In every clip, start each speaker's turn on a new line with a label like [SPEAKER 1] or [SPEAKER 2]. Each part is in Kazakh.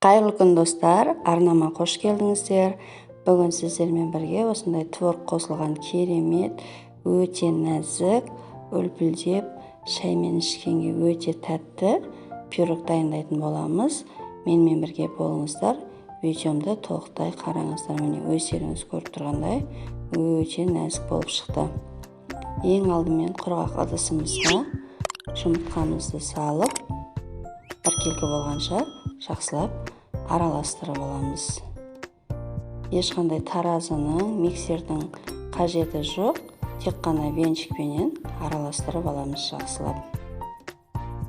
[SPEAKER 1] Қайырлы күн достар, арнама қош келдіңіздер. Бүгін сіздермен бірге осындай творог қосылған керемет, өте нәзік, үлпілдеп, шаймен ішкенге өте тәтті пирог дайындайтын боламыз. Менімен бірге болыңыздар. Видеомды толықтай қараңыздар. Міне өздеріңіз көріп тұрғандай өте нәзік болып шықты. Ең алдымен құрғақ ыдысымызға жұмыртқамызды салып, бір келкі болғанша жақсылап араластырып аламыз. Ешқандай таразының, миксердің қажеті жоқ, тек қана венчикпенен араластырып аламыз жақсылап.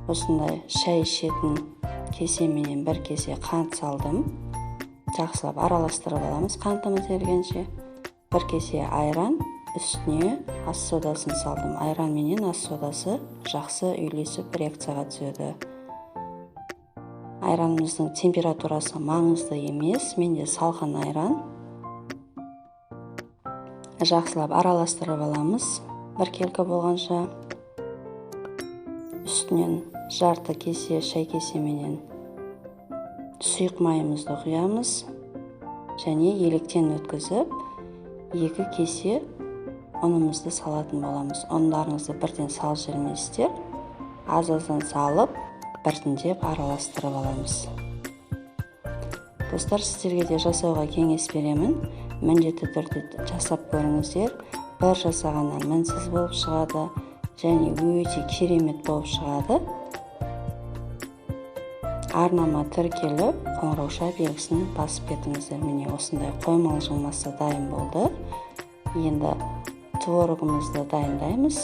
[SPEAKER 1] Осындай шай ішетін кесеменен бір кесе қант салдым. Жақсылап араластырып аламыз қантымыз ергенше. Бір кесе айран, үстіне ас содасын салдым. Айран менен ас содасы жақсы үйлесіп реакцияға түседі. Айранымыздың температурасы маңызды емес, менде салқын айран. Жақсылап араластырып аламыз, бір келкі болғанша. Үстінен жарты кесе шай кесеменен сұйық майымызды құямыз. Және електен өткізіп, 2 кесе ұнымызды салатын боламыз. Ұндарыңызды бірден салып жібермейсіздер. Аз-аздан салып, біртіндеп араластырып аламыз. Достар, сіздерге де жасауға кеңес беремін. Міндетті түрде жасап көріңіздер. Бір жасағаннан мінсіз болып шығады, және өте керемет болып шығады. Арнама тіркеліп, қоңырауша белгісін басып кетіңіздер. Міне осындай қоймалы жылмасы дайын болды. Енді творогымызды дайындаймыз.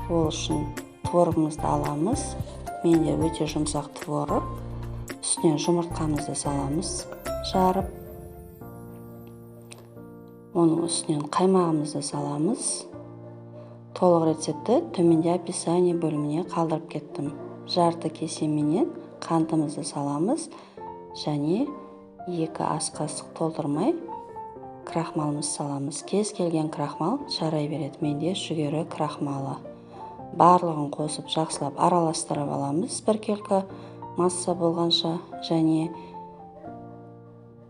[SPEAKER 1] Ол үшін творогымызды аламыз. Менде өте жұмсақ творог. Үстіне жұмыртқамызды саламыз, жарып. Оның үстінен қаймағымызды саламыз. Толық рецепті төменде описание бөліміне қалдырып кеттім. Жарты кесеменен қантымызды саламыз. Және 2 ас қасық толтырмай крахмалымызды саламыз. Кез келген крахмал жарай береді. Менде жүгері крахмалы. Барлығын қосып жақсылап араластырып аламыз, бір келкі масса болғанша. Және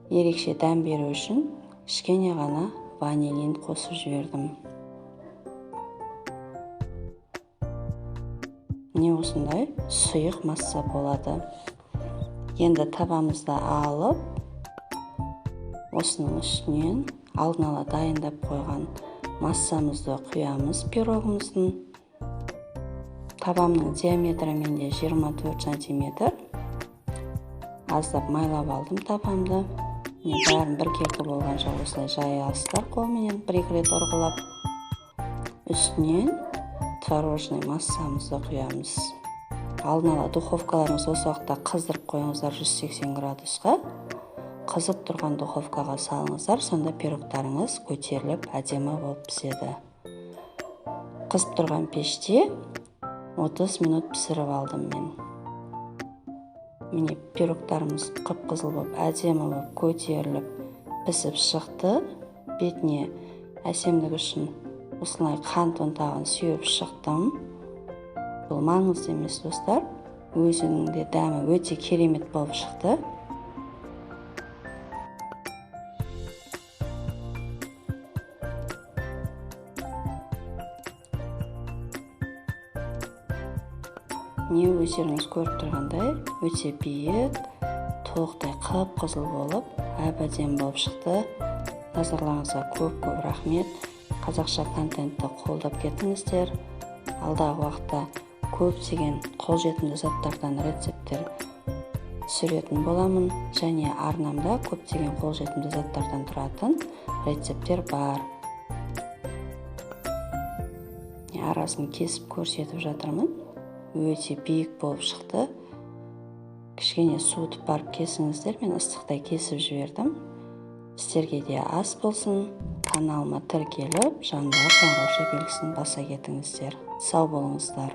[SPEAKER 1] ерекше дәм беру үшін кішкене ғана ванилин қосып жібердім. Не осындай сұйық масса болады. Енді табамызды алып, осының үстінен алдын ала дайындап қойған массамызды құямыз пирогымыздың. Табамның диаметрі менде 24 сантиметр. Аздап майлап алдым табамды. Бәрін бір келкі болғанша осылай жайасыздар қолменен, 1-2 рет ұрғылап. Үстінен творожный массамызды құямыз. Алдын ала духовкаларыңыз осы уақытта қыздырып қойыңыздар 180 градусқа. Қызып тұрған духовкаға салыңыздар, сонда пирогтарыңыз көтеріліп әдемі болып піседі. Қызып тұрған пеште 30 минут пісіріп алдым мен. Міне пирогтарымыз қып-қызыл болып, әдемі болып көтеріліп пісіп шықты. Бетіне әсемдік үшін осылай қант ұнтағын сүйіп шықтым. Бұл маңызды емес достар. Өзінің де дәмі өте керемет болып шықты. Не өздеріңіз көріп тұрғандай, өте биік, толықтай қып-қызыл болып, әп-әдемі болып шықты. Назарларыңызға көп-көп рахмет. Қазақша контентті қолдап кетіңіздер. Алдағы уақытта көптеген қолжетімді заттардан рецепттер түсіретін боламын. Және арнамда көптеген қолжетімді заттардан тұратын рецепттер бар. Арасын кесіп көрсетіп жатырмын. Өте биік болып шықты. Кішкене суытып барып кесіңіздер, мен ыстықтай кесіп жібердім. Сіздерге де ас болсын. Каналыма тіркеліп, жанындағы қоңырауша белгісін баса кетіңіздер. Сау болыңыздар.